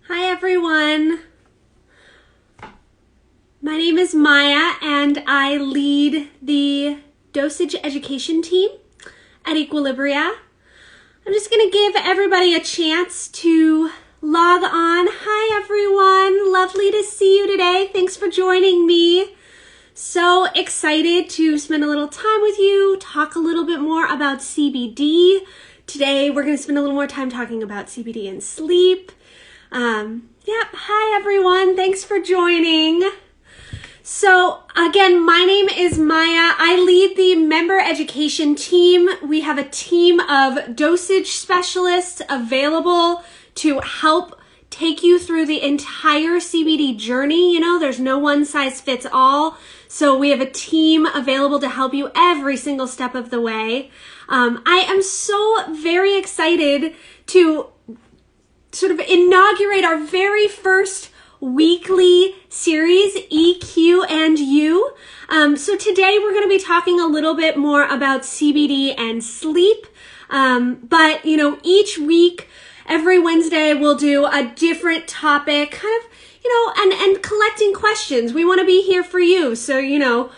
Hi everyone, my name is Maia and I lead the dosage education team at Equilibria. I'm just going to give everybody a chance to log on. Hi everyone, lovely to see you today. Thanks for joining me. So excited to spend a little time with you, talk a little bit more about CBD. Today we're going to spend a little more time talking about CBD and sleep. Hi everyone, thanks for joining. So again, my name is Maia. I lead the member education team. We have a team of dosage specialists available to help take you through the entire CBD journey. You know, there's no one size fits all. So we have a team available to help you every single step of the way. I am so very excited to sort of inaugurate our very first weekly series, EQ and U. So today we're going to be talking a little bit more about CBD and sleep. But you know, each week, every Wednesday, we'll do a different topic, kind of, you know, and collecting questions. We want to be here for you. So, you know,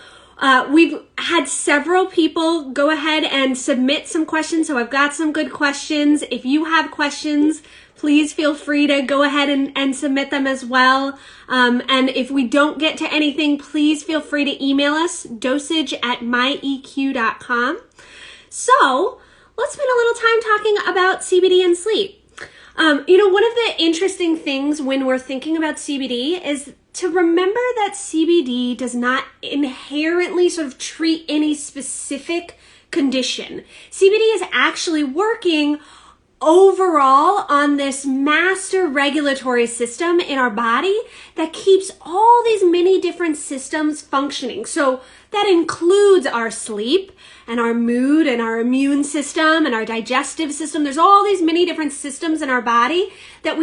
we've had several people go ahead and submit some questions. So I've got some good questions. If you have questions, please feel free to go ahead and submit them as well. And if we don't get to anything, please feel free to email us, dosage@myeq.com. So let's spend a little time talking about CBD and sleep. You know, one of the interesting things when we're thinking about CBD is to remember that CBD does not inherently sort of treat any specific condition. CBD is actually working overall on this master regulatory system in our body that keeps all these many different systems functioning. So that includes our sleep and our mood and our immune system and our digestive system. There's all these many different systems in our body that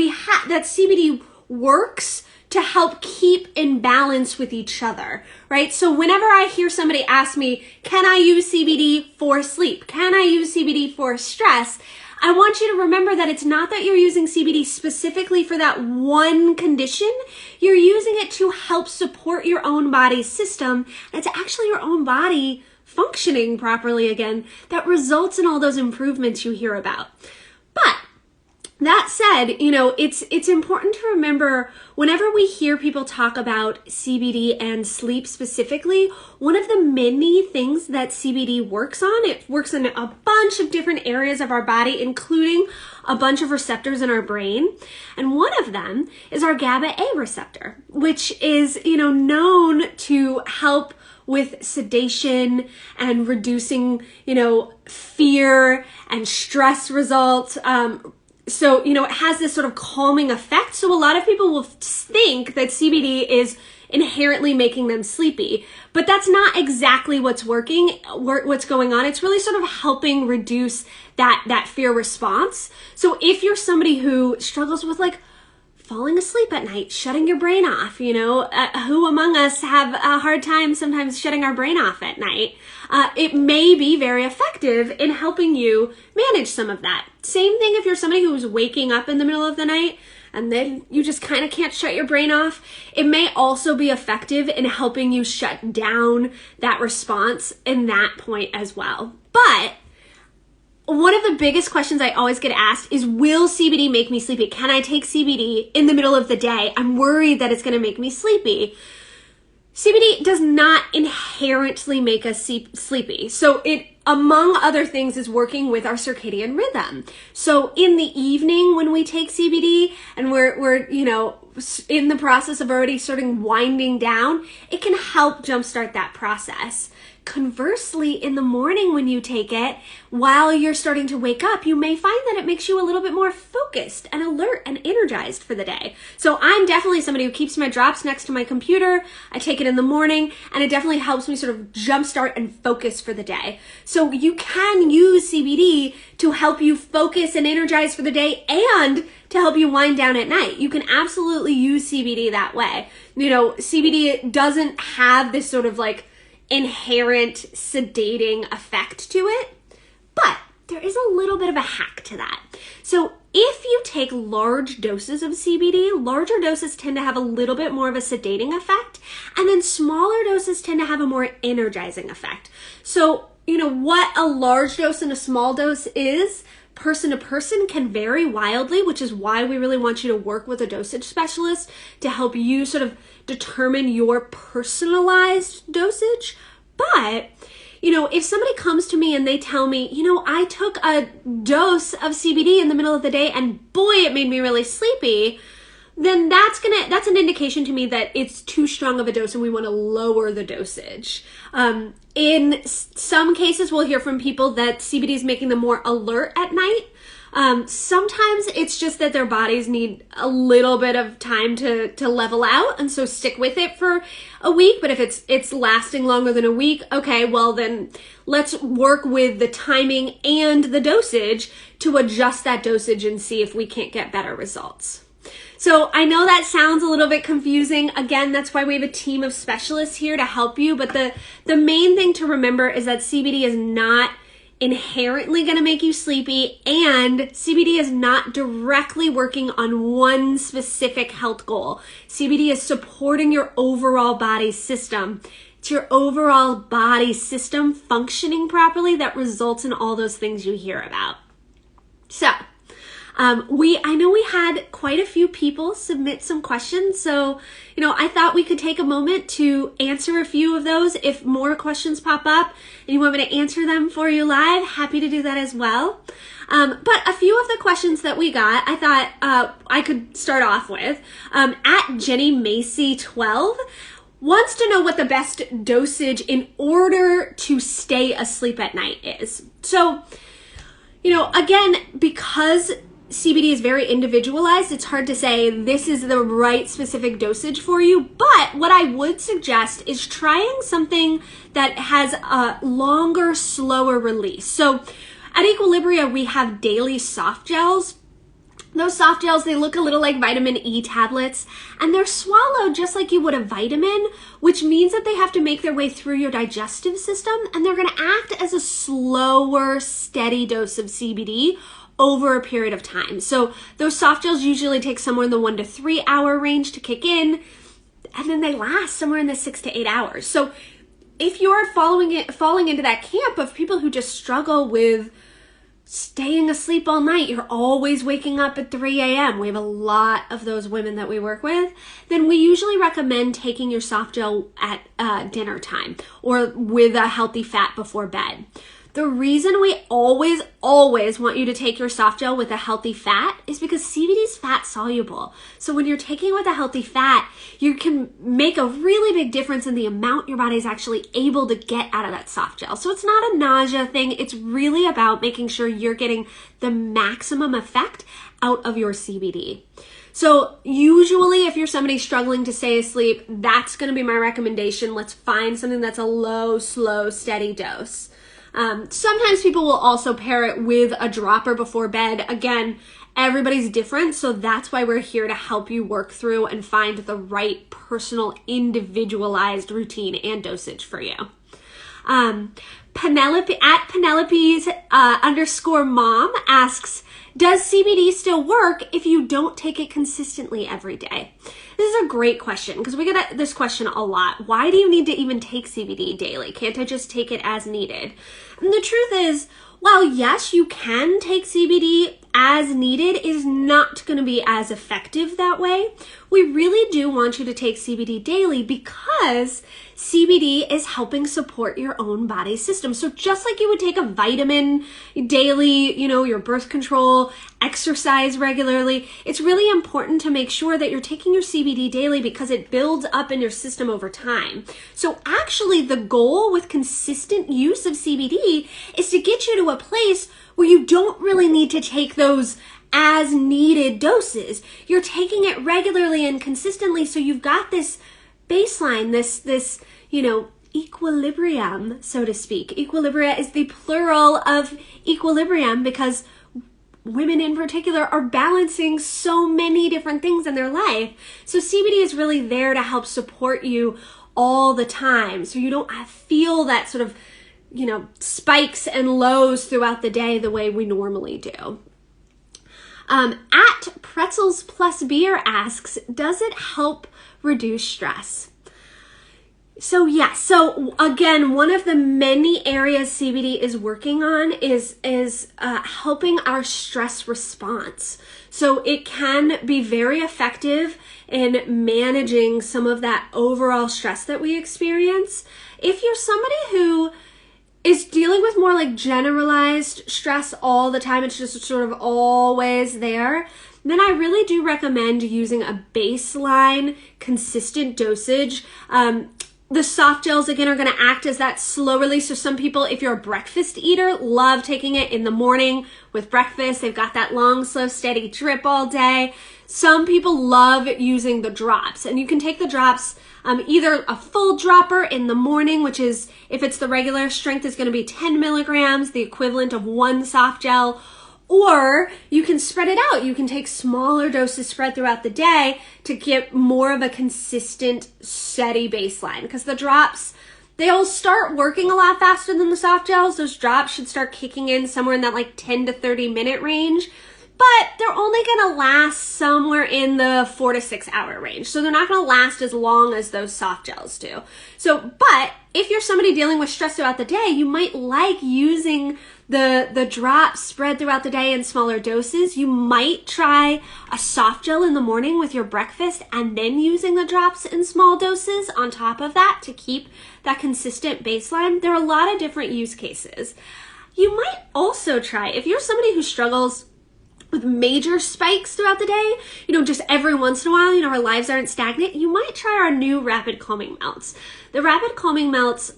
that CBD works to help keep in balance with each other, right? So whenever I hear somebody ask me, can I use CBD for sleep? Can I use CBD for stress? I want you to remember that it's not that you're using CBD specifically for that one condition. You're using it to help support your own body's system. And it's actually your own body functioning properly again that results in all those improvements you hear about. But that said, you know, it's important to remember whenever we hear people talk about CBD and sleep specifically, one of the many things that CBD works on, it works in a bunch of different areas of our body, including a bunch of receptors in our brain. And one of them is our GABA-A receptor, which is, you know, known to help with sedation and reducing, you know, fear and stress results. So, you know, it has this sort of calming effect. So a lot of people will think that CBD is inherently making them sleepy, but that's not exactly what's going on. It's really sort of helping reduce that fear response. So if you're somebody who struggles with like falling asleep at night, shutting your brain off, you know, who among us have a hard time sometimes shutting our brain off at night? It may be very effective in helping you manage some of that. Same thing if you're somebody who's waking up in the middle of the night and then you just kind of can't shut your brain off. It may also be effective in helping you shut down that response in that point as well. But one of the biggest questions I always get asked is, will CBD make me sleepy? Can I take CBD in the middle of the day? I'm worried that it's going to make me sleepy. CBD does not inherently make us sleepy. So it, among other things, is working with our circadian rhythm. So in the evening when we take CBD and we're you know, in the process of already starting winding down, it can help jumpstart that process. Conversely, in the morning when you take it, while you're starting to wake up, you may find that it makes you a little bit more focused and alert and energized for the day. So I'm definitely somebody who keeps my drops next to my computer. I take it in the morning and it definitely helps me sort of jumpstart and focus for the day. So you can use CBD to help you focus and energize for the day and to help you wind down at night. You can absolutely use CBD that way. You know, CBD doesn't have this sort of like inherent sedating effect to it, but there is a little bit of a hack to that. So if you take large doses of CBD, larger doses tend to have a little bit more of a sedating effect, and then smaller doses tend to have a more energizing effect. So, what a large dose and a small dose is, person to person, can vary wildly, which is why we really want you to work with a dosage specialist to help you sort of determine your personalized dosage. But if somebody comes to me and they tell me, I took a dose of CBD in the middle of the day and boy, it made me really sleepy, then that's an indication to me that it's too strong of a dose and we want to lower the dosage. In some cases, we'll hear from people that CBD is making them more alert at night. Sometimes it's just that their bodies need a little bit of time to level out, and so stick with it for a week. But if it's lasting longer than a week, okay, well then let's work with the timing and the dosage to adjust that dosage and see if we can't get better results. So I know that sounds a little bit confusing. Again, that's why we have a team of specialists here to help you. But the main thing to remember is that CBD is not inherently going to make you sleepy, and CBD is not directly working on one specific health goal. CBD is supporting your overall body system. It's your overall body system functioning properly that results in all those things you hear about. So, I know we had quite a few people submit some questions, so, I thought we could take a moment to answer a few of those. If more questions pop up and you want me to answer them for you live, happy to do that as well. But a few of the questions that we got, I thought I could start off with. At Jenny Macy 12 wants to know what the best dosage in order to stay asleep at night is. So, again, because CBD is very individualized, it's hard to say this is the right specific dosage for you, but what I would suggest is trying something that has a longer, slower release. So at Equilibria, we have daily soft gels. Those soft gels, they look a little like vitamin E tablets, and they're swallowed just like you would a vitamin, which means that they have to make their way through your digestive system, and they're going to act as a slower, steady dose of CBD over a period of time. So those soft gels usually take somewhere in the 1 to 3 hour range to kick in, and then they last somewhere in the 6 to 8 hours. So if you're falling into that camp of people who just struggle with staying asleep all night, you're always waking up at 3 a.m. We have a lot of those women that we work with. Then we usually recommend taking your soft gel at dinner time or with a healthy fat before bed. The reason we always want you to take your soft gel with a healthy fat is because CBD is fat soluble. So when you're taking it with a healthy fat, you can make a really big difference in the amount your body is actually able to get out of that soft gel. So it's not a nausea thing. It's really about making sure you're getting the maximum effect out of your CBD. So usually if you're somebody struggling to stay asleep, that's going to be my recommendation. Let's find something that's a low, slow, steady dose. Sometimes people will also pair it with a dropper before bed. Again, everybody's different, so that's why we're here to help you work through and find the right personal, individualized routine and dosage for you. Penelope at Penelope's _mom asks, does CBD still work if you don't take it consistently every day? This is a great question because we get this question a lot. Why do you need to even take CBD daily? Can't I just take it as needed? And the truth is, while yes, you can take CBD as needed, it is not going to be as effective that way. We really do want you to take CBD daily because CBD is helping support your own body system. So just like you would take a vitamin daily, your birth control, exercise regularly, it's really important to make sure that you're taking your CBD daily because it builds up in your system over time. So actually the goal with consistent use of CBD is to get you to a place where you don't really need to take those as needed doses. You're taking it regularly and consistently, so you've got this baseline, this equilibrium, so to speak. Equilibria is the plural of equilibrium because women in particular are balancing so many different things in their life. So CBD is really there to help support you all the time, so you don't feel that sort of spikes and lows throughout the day the way we normally do. At Pretzels Plus Beer asks, does it help reduce stress? So yes, so again, one of the many areas CBD is working on is helping our stress response. So it can be very effective in managing some of that overall stress that we experience. If you're somebody who is dealing with more like generalized stress all the time, it's just sort of always there, then I really do recommend using a baseline consistent dosage. The soft gels, again, are going to act as that slow release. So some people, if you're a breakfast eater, love taking it in the morning with breakfast. They've got that long, slow, steady drip all day. Some people love using the drops, and you can take the drops, either a full dropper in the morning, which is, if it's the regular strength, is going to be 10 milligrams, the equivalent of one soft gel, or you can spread it out. You can take smaller doses spread throughout the day to get more of a consistent, steady baseline. Because the drops, they'll start working a lot faster than the soft gels. Those drops should start kicking in somewhere in that like 10 to 30 minute range. But they're only going to last somewhere in the 4 to 6 hour range. So they're not going to last as long as those soft gels do. So, but if you're somebody dealing with stress throughout the day, you might like using the drops spread throughout the day in smaller doses. You might try a soft gel in the morning with your breakfast and then using the drops in small doses on top of that to keep that consistent baseline. There are a lot of different use cases. You might also try, if you're somebody who struggles with major spikes throughout the day, just every once in a while, our lives aren't stagnant, you might try our new rapid calming melts. The rapid calming melts,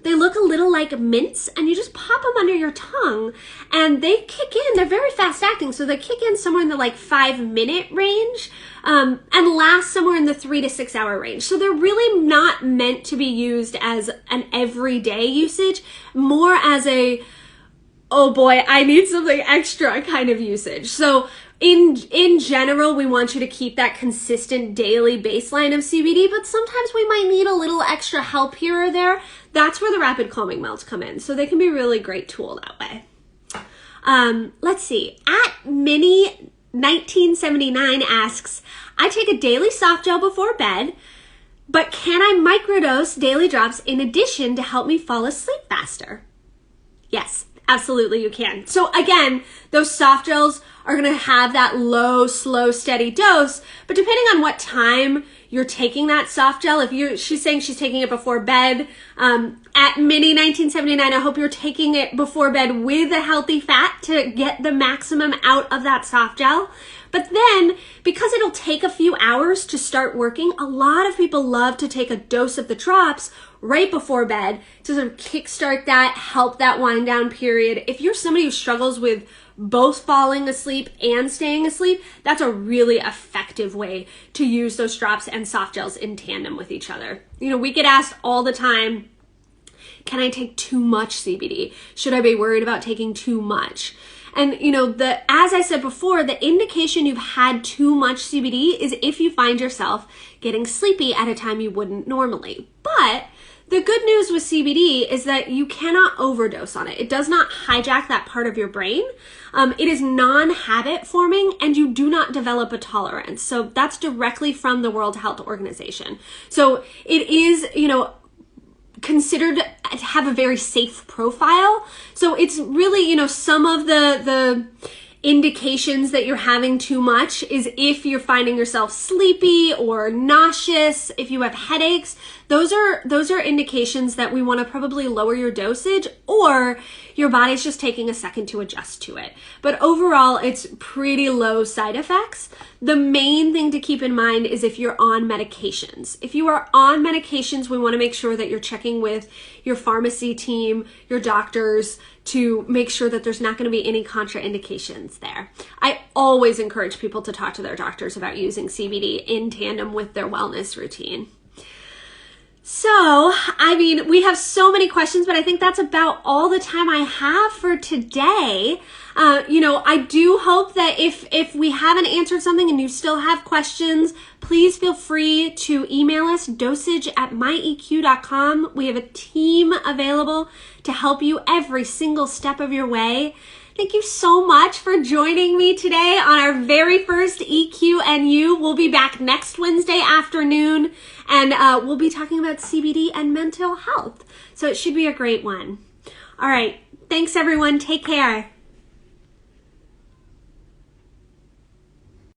they look a little like mints, and you just pop them under your tongue and they kick in. They're very fast acting, so they kick in somewhere in the 5-minute range and last somewhere in the 3 to 6 hour range. So they're really not meant to be used as an everyday usage, more as a, oh boy, I need something extra kind of usage. So in general, we want you to keep that consistent daily baseline of CBD, but sometimes we might need a little extra help here or there. That's where the rapid calming melts come in. So they can be a really great tool that way. Let's see. At Minnie 1979 asks, I take a daily soft gel before bed, but can I microdose daily drops in addition to help me fall asleep faster? Yes. Absolutely, you can. So again, those soft gels are going to have that low, slow, steady dose, but depending on what time you're taking that soft gel, she's saying she's taking it before bed, at Minnie 1979, I hope you're taking it before bed with a healthy fat to get the maximum out of that soft gel. But then, because it'll take a few hours to start working, a lot of people love to take a dose of the drops right before bed to sort of kickstart that, help that wind down period. If you're somebody who struggles with both falling asleep and staying asleep, that's a really effective way to use those drops and soft gels in tandem with each other. We get asked all the time, can I take too much CBD? Should I be worried about taking too much? And as I said before, the indication you've had too much CBD is if you find yourself getting sleepy at a time you wouldn't normally. But the good news with CBD is that you cannot overdose on it. It does not hijack that part of your brain. It is non-habit forming, and you do not develop a tolerance. So that's directly from the World Health Organization. So it is, considered to have a very safe profile. So it's really, some of the indications that you're having too much is if you're finding yourself sleepy or nauseous, if you have headaches. Those are indications that we want to probably lower your dosage, or your body's just taking a second to adjust to it. But overall, it's pretty low side effects. The main thing to keep in mind is if you're on medications. If you are on medications, we want to make sure that you're checking with your pharmacy team, your doctors, to make sure that there's not going to be any contraindications there. I always encourage people to talk to their doctors about using CBD in tandem with their wellness routine. So, we have so many questions, but I think that's about all the time I have for today. I do hope that if we haven't answered something and you still have questions, please feel free to email us, dosage@myeq.com. We have a team available to help you every single step of your way. Thank you so much for joining me today on our very first EQ and U. We'll be back next Wednesday afternoon, and we'll be talking about CBD and mental health. So it should be a great one. All right. Thanks, everyone. Take care.